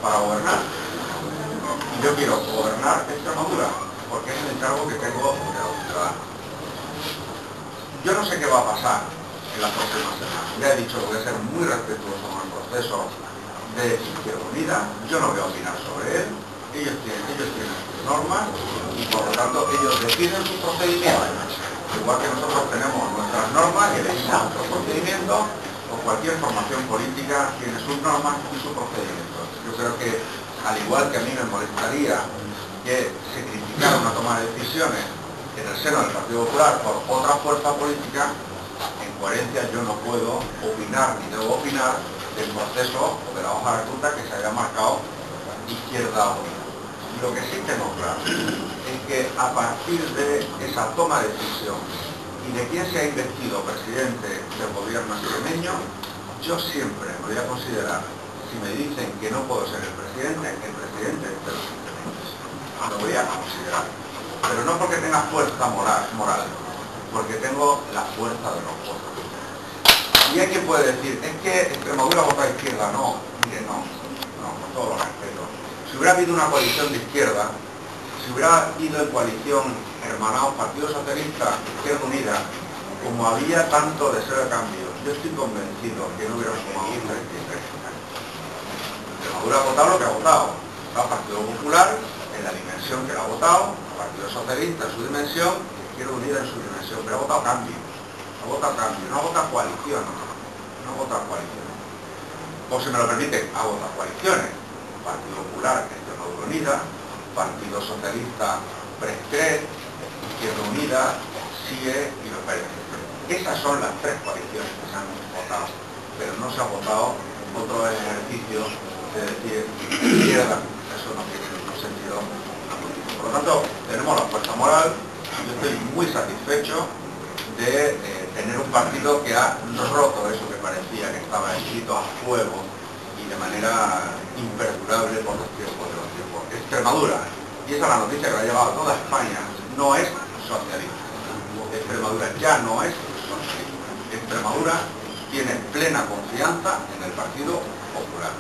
para gobernar. Y yo quiero gobernar Extremadura, porque es el encargo que tengo de los ciudadanos. Yo no sé qué va a pasar en las próximas semanas. Ya he dicho que voy a ser muy respetuoso con el proceso de Izquierda Unida. Yo no voy a opinar sobre él. Ellos tienen sus normas y por lo tanto ellos deciden sus procedimientos. Igual que nosotros tenemos nuestras normas y elegimos nuestros procedimientos, o cualquier formación política tiene sus normas y sus procedimientos. Yo creo que, al igual que a mí me molestaría que se criticara una toma de decisiones en el seno del Partido Popular por otra fuerza política, en coherencia yo no puedo opinar ni debo opinar del proceso o de la hoja de ruta que se haya marcado Izquierda Unida. Lo que sí tengo claro es que a partir de esa toma de decisión y de quién se ha investido presidente del gobierno extremeño, yo siempre me voy a considerar, si me dicen que no puedo ser el presidente de los extremeños. Lo voy a considerar. Pero no porque tenga fuerza moral, porque tengo la fuerza de los votos. Y hay quien puede decir, es que Extremadura vota a izquierda. No, mire, no, con todo lo respeto. Si hubiera habido una coalición de izquierda, si hubiera ido en coalición hermanados Partido Socialista, Izquierda Unida, como había tanto deseo de cambio, yo estoy convencido que no hubiera tomado un 33. Extremadura ha votado lo que ha votado. El Partido Popular en la dimensión que lo ha votado, el Partido Socialista en su dimensión, Izquierda Unida en su dimensión, pero ha votado cambio. Ha votado cambio, no ha votado coalición. No ha votado coalición. O si me lo permiten, ha votado coaliciones. Partido Popular, Extremadura Unida, Partido Socialista, Prescret, Izquierda Unida, SIE y los Pérez. Esas son las tres coaliciones que se han votado, pero no se ha votado otro ejercicio de decir izquierda. Eso no tiene ningún sentido. Por lo tanto, tenemos la fuerza moral. Yo estoy muy satisfecho de tener un partido que ha roto eso que parecía que estaba escrito a fuego y de manera imperdurable por los tiempos de los tiempos. Extremadura, y esa es la noticia que la ha llevado a toda España, no es socialista. Extremadura ya no es socialista. Extremadura tiene plena confianza en el Partido Popular.